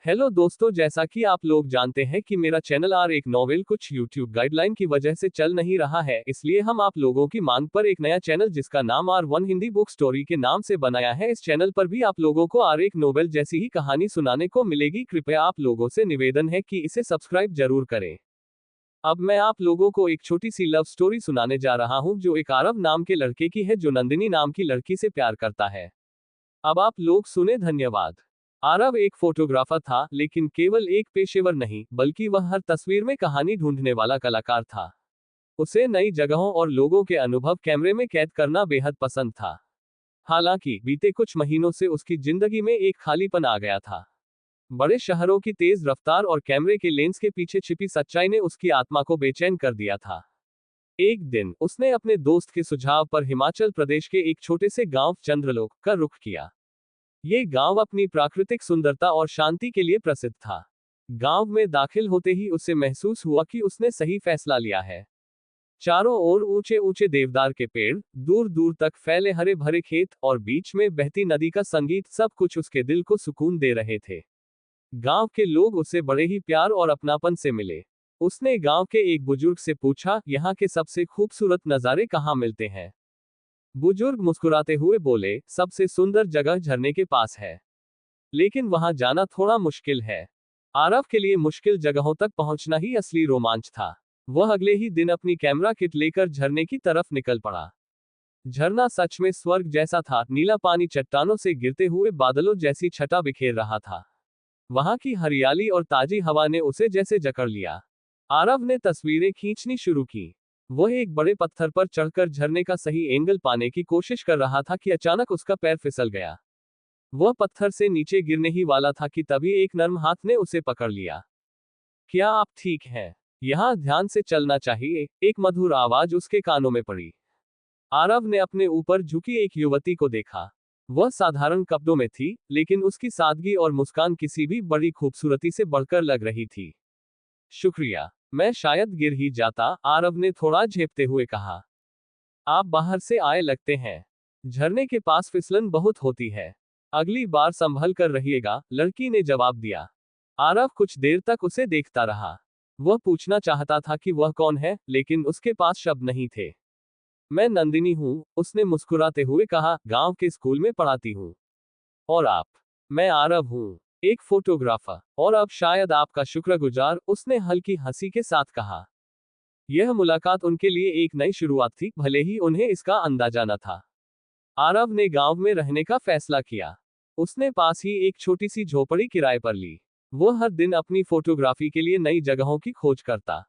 Hello दोस्तों, जैसा कि आप लोग जानते हैं कि मेरा चैनल आर एक नॉवेल कुछ यूट्यूब गाइडलाइन की वजह से चल नहीं रहा है, इसलिए हम आप लोगों की मांग पर एक नया चैनल जिसका नाम R1 हिंदी बुक स्टोरी के नाम से बनाया है। इस चैनल पर भी आप लोगों को आर एक नोवेल जैसी ही कहानी सुनाने को मिलेगी। कृपया आप लोगों से निवेदन है कि इसे सब्सक्राइब जरूर करें। अब मैं आप लोगों को एक छोटी सी लव स्टोरी सुनाने जा रहा हूँ जो एक आरव नाम के लड़के की है जो नंदिनी नाम की लड़की से प्यार करता है। अब आप लोग सुने, धन्यवाद। आरव एक फोटोग्राफर था, लेकिन केवल एक पेशेवर नहीं, बल्कि वह हर तस्वीर में कहानी ढूंढने वाला कलाकार था। उसे नई जगहों और लोगों के अनुभव कैमरे में कैद करना बेहद पसंद था। हालांकि बीते कुछ महीनों से उसकी जिंदगी में एक खालीपन आ गया था। बड़े शहरों की तेज रफ्तार और कैमरे के लेंस के पीछे छिपी सच्चाई ने उसकी आत्मा को बेचैन कर दिया था। एक दिन उसने अपने दोस्त के सुझाव पर हिमाचल प्रदेश के एक छोटे से गांव चंद्रलोक का रुख किया। ये गांव अपनी प्राकृतिक सुंदरता और शांति के लिए प्रसिद्ध था। गांव में दाखिल होते ही उसे महसूस हुआ कि उसने सही फैसला लिया है। चारों ओर ऊंचे ऊंचे देवदार के पेड़, दूर दूर तक फैले हरे भरे खेत और बीच में बहती नदी का संगीत, सब कुछ उसके दिल को सुकून दे रहे थे। गांव के लोग उसे बड़े ही प्यार और अपनापन से मिले। उसने गांव के एक बुजुर्ग से पूछा, यहाँ के सबसे खूबसूरत नज़ारे कहाँ मिलते हैं? बुजुर्ग मुस्कुराते हुए बोले, सबसे सुंदर जगह झरने के पास है, लेकिन वहां जाना थोड़ा मुश्किल है। आरव के लिए मुश्किल जगहों तक पहुंचना ही असली रोमांच था। वह अगले ही दिन अपनी कैमरा किट लेकर झरने की तरफ निकल पड़ा। झरना सच में स्वर्ग जैसा था। नीला पानी चट्टानों से गिरते हुए बादलों जैसी छटा बिखेर रहा था। वहां की हरियाली और ताजी हवा ने उसे जैसे जकड़ लिया। आरव ने तस्वीरें खींचनी शुरू की। वह एक बड़े पत्थर पर चढ़कर झरने का सही एंगल पाने की कोशिश कर रहा था कि अचानक उसका पैर फिसल गया। वह पत्थर से नीचे गिरने ही वाला था कि तभी एक नर्म हाथ ने उसे पकड़ लिया। क्या आप ठीक हैं? यहाँ ध्यान से चलना चाहिए, एक मधुर आवाज उसके कानों में पड़ी। आरव ने अपने ऊपर झुकी एक युवती को देखा। वह साधारण कपड़ों में थी, लेकिन उसकी सादगी और मुस्कान किसी भी बड़ी खूबसूरती से बढ़कर लग रही थी। शुक्रिया, मैं शायद गिर ही जाता, आरव ने थोड़ा झेपते हुए कहा। आप बाहर से आए लगते हैं। झरने के पास फिसलन बहुत होती है। अगली बार संभल कर रहिएगा, लड़की ने जवाब दिया। आरव कुछ देर तक उसे देखता रहा। वह पूछना चाहता था कि वह कौन है, लेकिन उसके पास शब्द नहीं थे। मैं नंदिनी हूँ, उसने मुस्कुराते हुए कहा, गांव के स्कूल में पढ़ाती हूँ। और आप? मैं आरव हूँ, एक फोटोग्राफर, और अब शायद आपका शुक्रगुजार, उसने हल्की हंसी के साथ कहा। यह मुलाकात उनके लिए एक नई शुरुआत थी, भले ही उन्हें इसका अंदाजा न था। आरव ने गांव में रहने का फैसला किया। उसने पास ही एक छोटी सी झोपड़ी किराए पर ली। वो हर दिन अपनी फोटोग्राफी के लिए नई जगहों की खोज करता।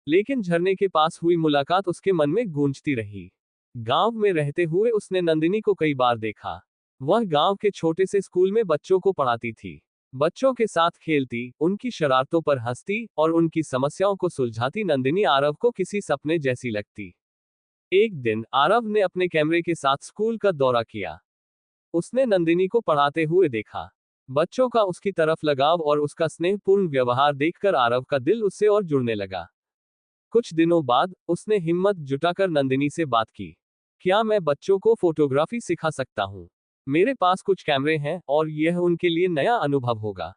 लेकिन झरने के पास हुई मुलाकात उसके मन में गूंजती रही। गांव में रहते हुए उसने नंदिनी को कई बार देखा। वह गांव के छोटे से स्कूल में बच्चों को पढ़ाती थी। बच्चों के साथ खेलती, उनकी शरारतों पर हंसती और उनकी समस्याओं को सुलझाती नंदिनी आरव को किसी सपने जैसी लगती। एक दिन आरव ने अपने कैमरे के साथ स्कूल का दौरा किया। उसने नंदिनी को पढ़ाते हुए देखा। बच्चों का उसकी तरफ लगाव और उसका स्नेहपूर्ण व्यवहार देखकर आरव का दिल उससे और जुड़ने लगा। कुछ दिनों बाद उसने हिम्मत जुटाकर नंदिनी से बात की। क्या मैं बच्चों को फोटोग्राफी सिखा सकता हूँ? मेरे पास कुछ कैमरे हैं और यह उनके लिए नया अनुभव होगा।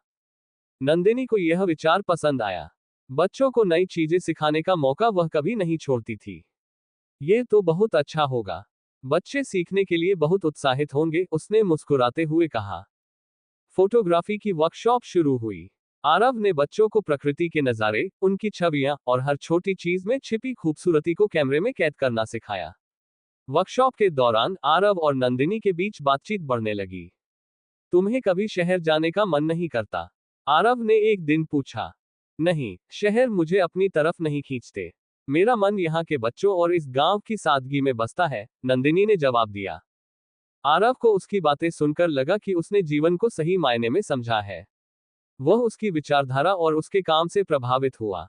नंदिनी को यह विचार पसंद आया। बच्चों को नई चीजें सिखाने का मौका वह कभी नहीं छोड़ती थी। ये तो बहुत अच्छा होगा। बच्चे सीखने के लिए बहुत उत्साहित होंगे, उसने मुस्कुराते हुए कहा। फोटोग्राफी की वर्कशॉप शुरू हुई। आरव ने बच्चों को प्रकृति के नज़ारे, उनकी छवियां और हर छोटी चीज में छिपी खूबसूरती को कैमरे में कैद करना सिखाया। वर्कशॉप के दौरान आरव और नंदिनी के बीच बातचीत बढ़ने लगी। तुम्हें कभी शहर जाने का मन नहीं करता? आरव ने एक दिन पूछा। नहीं, शहर मुझे अपनी तरफ नहीं खींचते। मेरा मन यहाँ के बच्चों और इस गांव की सादगी में बसता है, नंदिनी ने जवाब दिया। आरव को उसकी बातें सुनकर लगा कि उसने जीवन को सही मायने में समझा है। वह उसकी विचारधारा और उसके काम से प्रभावित हुआ।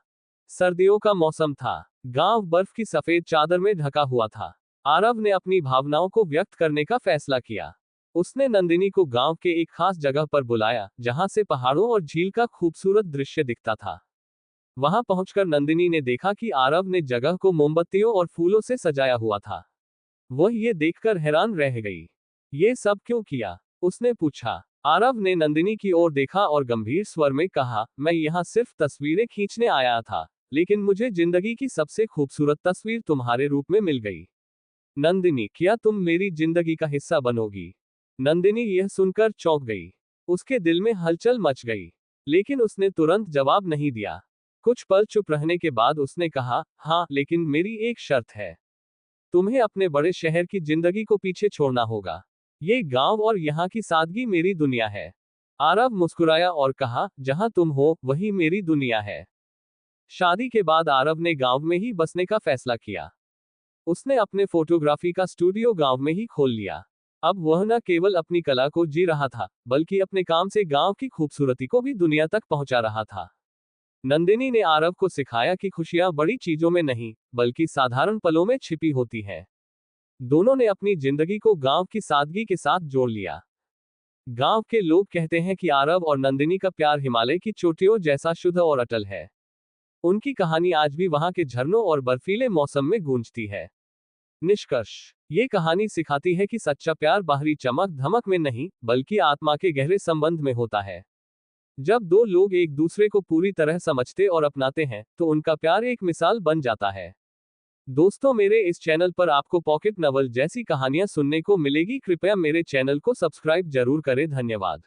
सर्दियों का मौसम था। गांव बर्फ की सफेद चादर में ढका हुआ था। आरव ने अपनी भावनाओं को व्यक्त करने का फैसला किया। उसने नंदिनी को गांव के एक खास जगह पर बुलाया, जहां से पहाड़ों और झील का खूबसूरत दृश्य दिखता था। वहां पहुंचकर नंदिनी ने देखा कि आरव ने जगह को मोमबत्तियों और फूलों से सजाया हुआ था। वह ये देखकर हैरान रह गई। ये सब क्यों किया? उसने पूछा। आरव ने नंदिनी की ओर देखा और गंभीर स्वर में कहा, मैं यहाँ सिर्फ तस्वीरें खींचने आया था, लेकिन मुझे जिंदगी की सबसे खूबसूरत तस्वीर तुम्हारे रूप में मिल गई। नंदिनी, क्या तुम मेरी जिंदगी का हिस्सा बनोगी? नंदिनी यह सुनकर चौंक गई। उसके दिल में हलचल मच गई, लेकिन उसने तुरंत जवाब नहीं दिया। कुछ पल चुप रहने के बाद उसने कहा, हाँ, लेकिन मेरी एक शर्त है। तुम्हें अपने बड़े शहर की जिंदगी को पीछे छोड़ना होगा। ये गांव और यहाँ की सादगी मेरी दुनिया है। आरव मुस्कुराया और कहा, जहां तुम हो वही मेरी दुनिया है। शादी के बाद आरव ने गांव में ही बसने का फैसला किया। उसने अपने फोटोग्राफी का स्टूडियो गांव में ही खोल लिया। अब वह न केवल अपनी कला को जी रहा था, बल्कि अपने काम से गांव की खूबसूरती को भी दुनिया तक पहुंचा रहा था। नंदिनी ने आरव को सिखाया कि खुशियां बड़ी चीजों में नहीं, बल्कि साधारण पलों में छिपी होती है। दोनों ने अपनी जिंदगी को गांव की सादगी के साथ जोड़ लिया। गांव के लोग कहते हैं कि आरव और नंदिनी का प्यार हिमालय की चोटियों जैसा शुद्ध और अटल है। उनकी कहानी आज भी वहां के झरनों और बर्फीले मौसम में गूंजती है। निष्कर्ष, ये कहानी सिखाती है कि सच्चा प्यार बाहरी चमक धमक में नहीं, बल्कि आत्मा के गहरे संबंध में होता है। जब दो लोग एक दूसरे को पूरी तरह समझते और अपनाते हैं, तो उनका प्यार एक मिसाल बन जाता है। दोस्तों, मेरे इस चैनल पर आपको पॉकेट नवल जैसी कहानियां सुनने को मिलेगी। कृपया मेरे चैनल को सब्सक्राइब जरूर करें। धन्यवाद।